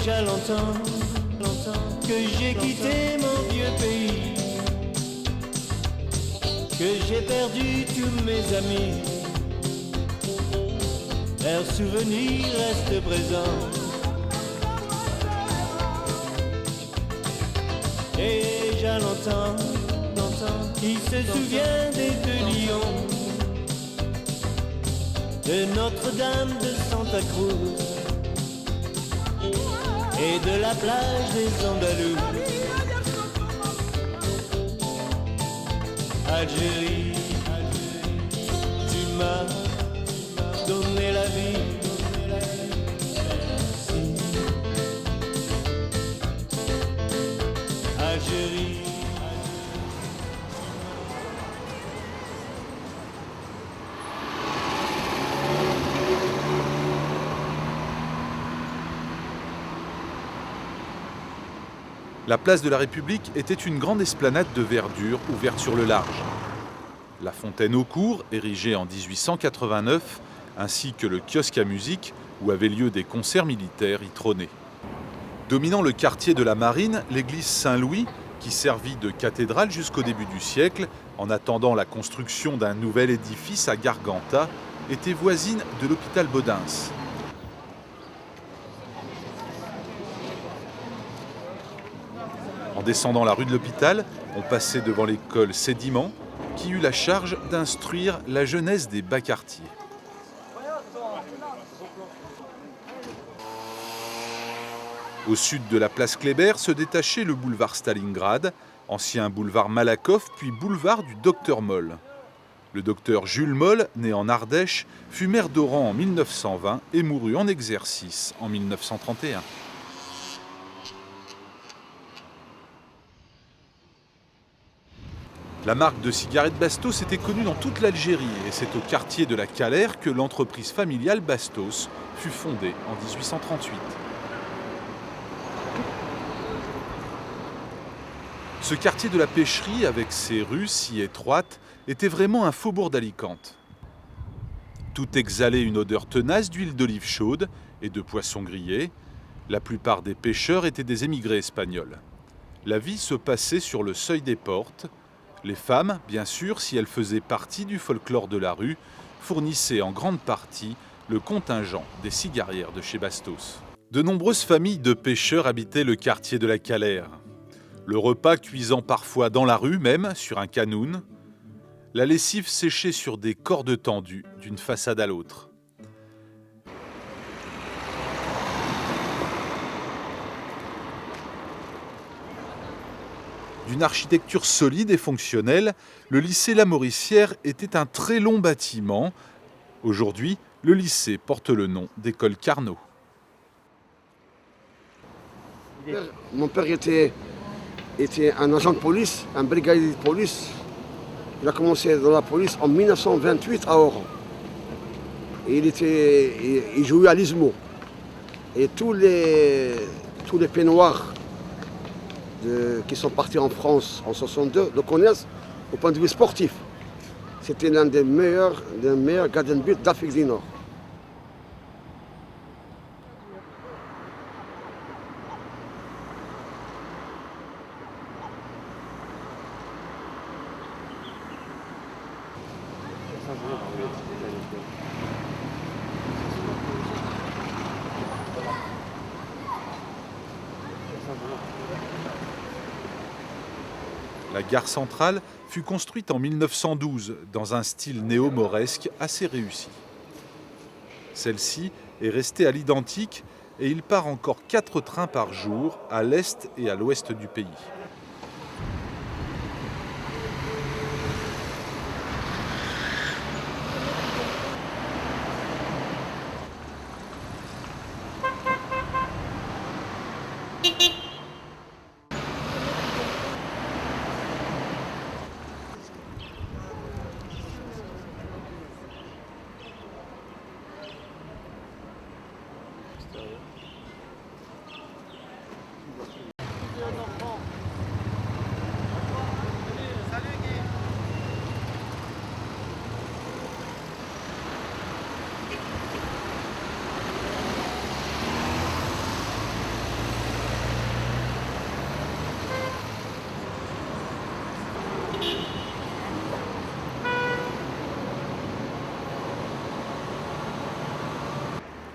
déjà longtemps que j'ai quitté mon vieux pays, que j'ai perdu tous mes amis. Leurs souvenirs restent présents. Déjà longtemps, qui se souvient des deux lions, de Notre-Dame de Santa Cruz et de la plage des Andalous. Algérie, tu m'as donné la vie. Merci. Algérie. La place de la République était une grande esplanade de verdure ouverte sur le large. La fontaine aux cours, érigée en 1889, ainsi que le kiosque à musique, où avaient lieu des concerts militaires, y trônaient. Dominant le quartier de la Marine, l'église Saint-Louis, qui servit de cathédrale jusqu'au début du siècle, en attendant la construction d'un nouvel édifice à Garganta, était voisine de l'hôpital Baudins. En descendant la rue de l'Hôpital, on passait devant l'école Sédiment, qui eut la charge d'instruire la jeunesse des bas-quartiers. Au sud de la place Kléber se détachait le boulevard Stalingrad, ancien boulevard Malakoff, puis boulevard du docteur Moll. Le docteur Jules Moll, né en Ardèche, fut maire d'Oran en 1920 et mourut en exercice en 1931. La marque de cigarettes Bastos était connue dans toute l'Algérie et c'est au quartier de la Calère que l'entreprise familiale Bastos fut fondée en 1838. Ce quartier de la pêcherie, avec ses rues si étroites, était vraiment un faubourg d'Alicante. Tout exhalait une odeur tenace d'huile d'olive chaude et de poissons grillés. La plupart des pêcheurs étaient des émigrés espagnols. La vie se passait sur le seuil des portes. Les femmes, bien sûr, si elles faisaient partie du folklore de la rue, fournissaient en grande partie le contingent des cigarières de chez Bastos. De nombreuses familles de pêcheurs habitaient le quartier de la Calère. Le repas cuisant parfois dans la rue même, sur un canoun. La lessive séchée sur des cordes tendues d'une façade à l'autre. D'une architecture solide et fonctionnelle, le lycée La Mauricière était un très long bâtiment. Aujourd'hui, le lycée porte le nom d'école Carnot. Mon père était un agent de police, un brigadier de police. Il a commencé dans la police en 1928 à Oran. Et il jouait à l'ISMO. Et tous les peignoirs qui sont partis en France en 62 le connaissent au point de vue sportif. C'était l'un des meilleurs gardiens de but d'Afrique du Nord. La gare centrale fut construite en 1912 dans un style néo-mauresque assez réussi. Celle-ci est restée à l'identique et il part encore 4 trains par jour à l'est et à l'ouest du pays.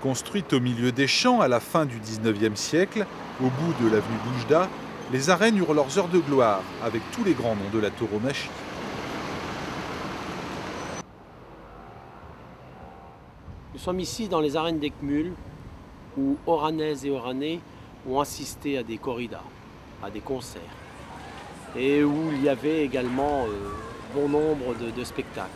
Construites au milieu des champs à la fin du XIXe siècle, au bout de l'avenue Boujda, les arènes eurent leurs heures de gloire, avec tous les grands noms de la tauromachie. Nous sommes ici dans les arènes d'Eckmühl, où Oranaises et Oranais ont assisté à des corridas, à des concerts, et où il y avait également bon nombre de spectacles.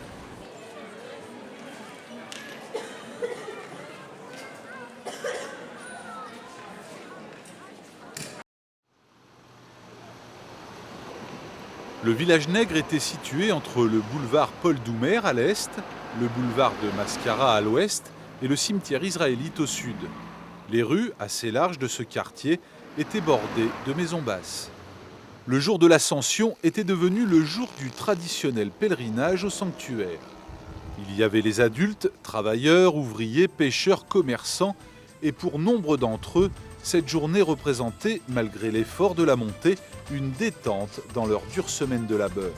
Le village nègre était situé entre le boulevard Paul Doumer à l'est, le boulevard de Mascara à l'ouest et le cimetière israélite au sud. Les rues, assez larges de ce quartier, étaient bordées de maisons basses. Le jour de l'Ascension était devenu le jour du traditionnel pèlerinage au sanctuaire. Il y avait les adultes, travailleurs, ouvriers, pêcheurs, commerçants, et pour nombre d'entre eux, cette journée représentait, malgré l'effort de la montée, une détente dans leur dure semaine de labeur.